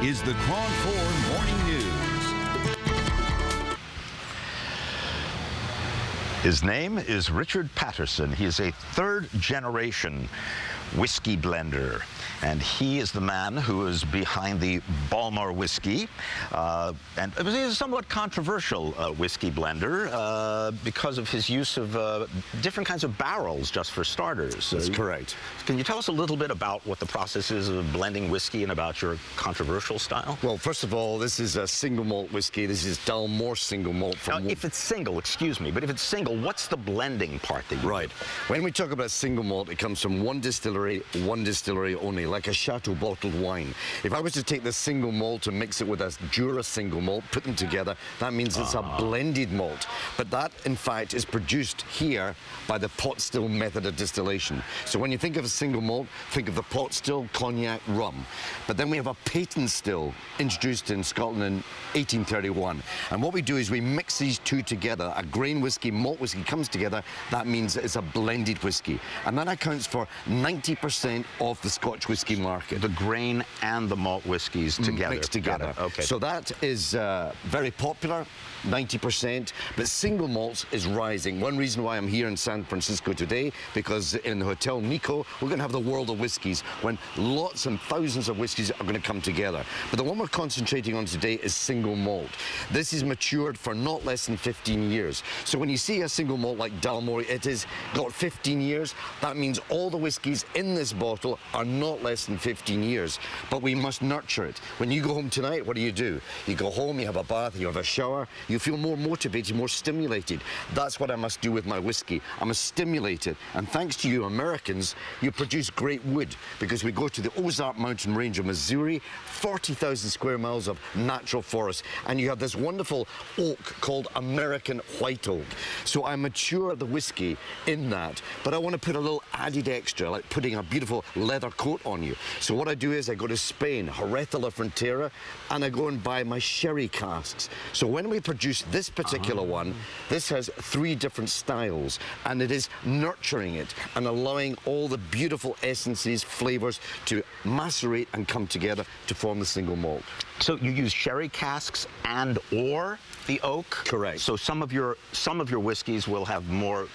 is the KRON 4 Morning News. His name is Richard Paterson. He is a third-generation whiskey blender, and he is the man who is behind the Dalmore whiskey. And it was a somewhat controversial whiskey blender because of his use of different kinds of barrels, just for starters. That's correct. Can you tell us a little bit about what the process is of blending whiskey and about your controversial style? Well, first of all, this is a single malt whiskey. This is Dalmore single malt. Now, if it's single, excuse me, but if it's single, what's the blending part that you Right. When we talk about single malt, it comes from one distillery only, like a chateau bottled wine. If I was to take the single malt and mix it with a Jura single malt, put them together, that means it's a blended malt. But that, in fact, is produced here by the pot still method of distillation. So when you think of a single malt, think of the pot still, cognac, rum. But then we have a patent still introduced in Scotland in 1831. And what we do is we mix these two together. A grain whiskey, malt whiskey comes together. That means it's a blended whiskey. And that accounts for 90% of the Scotch whiskey market. The grain and the malt whiskeys together. Mixed together. Okay. So that is very popular, 90%, but single malts is rising. One reason why I'm here in San Francisco today, because in the Hotel Nico, we're going to have the world of whiskies, when lots and thousands of whiskies are going to come together. But the one we're concentrating on today is single malt. This is matured for not less than 15 years. So when you see a single malt like Dalmore, it has got 15 years. That means all the whiskies in this bottle are not less than 15 years. But we must nurture it. When you go home tonight, what do? You go home, you have a bath, you have a shower, you feel more motivated, more stimulated. That's what I must do with my whiskey. I must stimulate it. And thanks to you Americans, you produce great wood, because we go to the Ozark Mountain Range of Missouri, 40,000 square miles of natural forest, and you have this wonderful oak called American white oak. So I mature the whiskey in that, but I want to put a little added extra, like putting a beautiful leather coat on you. So what I do is I go to Spain, Jerez de la Frontera, and I go and buy my sherry casks. So when we produce this particular one, this has 3 different styles, and it is nurturing it and allowing all the beautiful essences, flavors to macerate and come together to form the single malt. So you use sherry casks and or the oak? Correct. So some of your whiskeys will have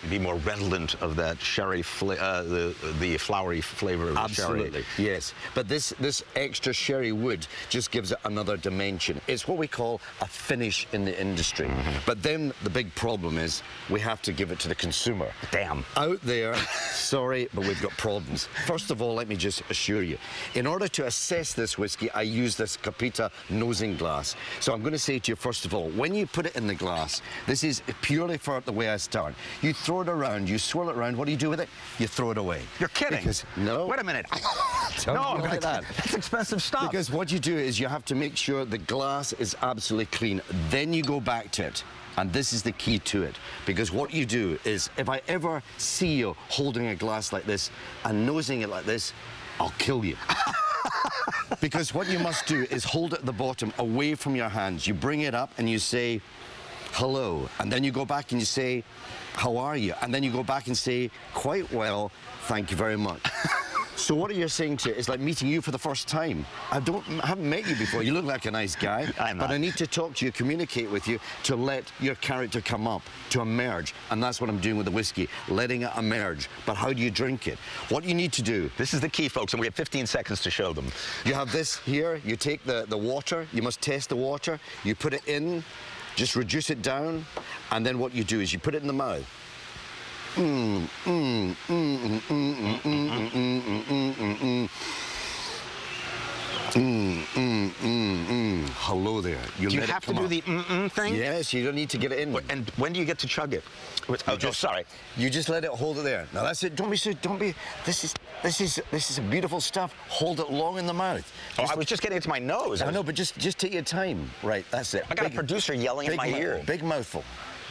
be more redolent of that sherry, the flowery flavor of the sherry. Absolutely, yes. But this extra sherry wood just gives it another dimension. It's what we call a finish in the industry. But then the big problem is we have to give it to the consumer. Damn. Out there, sorry, but we've got problems. First of all, let me just assure you, in order to assess this whiskey, I use this Capita nosing glass. So I'm going to say to you, first of all, when you put it in the glass, this is purely for the way I start. You throw it around, you swirl it around, what do you do with it? You throw it away. You're kidding. Because, no. Wait a minute. No, like that. That's expensive stuff. Because what you do is you have to make sure the glass is absolutely clean. Then you go back to it. And this is the key to it. Because what you do is, if I ever see you holding a glass like this and nosing it like this, I'll kill you. Because what you must do is hold it at the bottom away from your hands. You bring it up and you say, hello. And then you go back and you say, how are you? And then you go back and say, quite well, thank you very much. So what you're saying to it is like meeting you for the first time. I haven't met you before. You look like a nice guy. I'm not. But I need to talk to you, communicate with you, to let your character come up, to emerge. And that's what I'm doing with the whiskey, letting it emerge. But how do you drink it? What you need to do... This is the key, folks, and we have 15 seconds to show them. You have this here. You take the water. You must test the water. You put it in, just reduce it down. And then what you do is you put it in the mouth. Hello there. Do you have to do the thing? Yes, you don't need to get it in. And when do you get to chug it? Oh, sorry. You just let it hold it there. Now that's it. Don't be. This is beautiful stuff. Hold it long in the mouth. Oh, I was just getting it to my nose. I know, but just take your time. Right, that's it. I got a producer yelling in my ear. Big mouthful.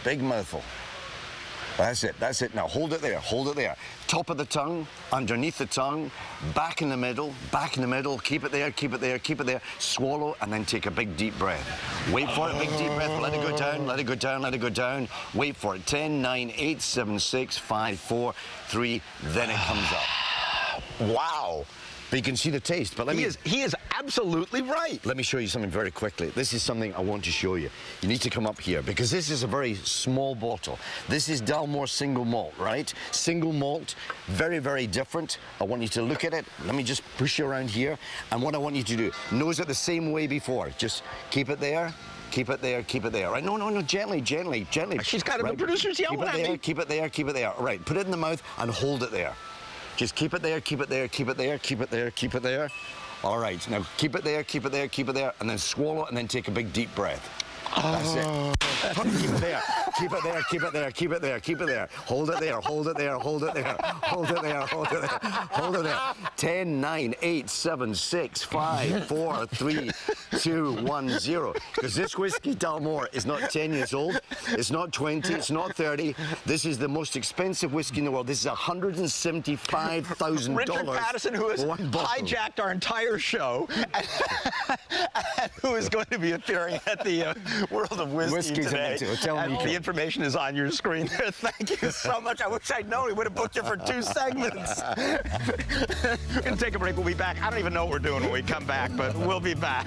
Big mouthful. That's it. Now hold it there. Top of the tongue, underneath the tongue, back in the middle, keep it there, swallow, and then take a big deep breath. Wait for it, big deep breath, let it go down. Wait for it, 10, 9, 8, 7, 6, 5, 4, 3, then it comes up. Wow. But you can see the taste. But He is absolutely right. Let me show you something very quickly. This is something I want to show you. You need to come up here because this is a very small bottle. This is Dalmore single malt, right? Single malt, very, very different. I want you to look at it. Let me just push you around here. And what I want you to do, nose it the same way before. Just keep it there. Keep it there, keep it there. Right, no, gently. She's got it, right. The producer's yelling at me. Keep it there, keep it there. Right, put it in the mouth and hold it there. Just keep it there, keep it there, keep it there, keep it there, keep it there. All right, now keep it there, keep it there, keep it there, and then swallow and then take a big deep breath. That's it. Keep it there. Keep it there. Keep it there. Keep it there. Keep it there. Hold it there. Hold it there. Hold it there. Hold it there. Hold it there. Hold it there. 10, 9, 8, 7, 6, 5, 4, 3, 2, 1, 0. Because this whiskey, Dalmore, is not 10 years old. It's not 20. It's not 30. This is the most expensive whiskey in the world. This is $175,000. Richard Paterson, who has hijacked our entire show, and who is going to be appearing at the World of Whiskey today. And the information is on your screen there. Thank you so much. I wish I'd known. We would have booked you for 2 segments. We're going to take a break. We'll be back. I don't even know what we're doing when we come back, but we'll be back.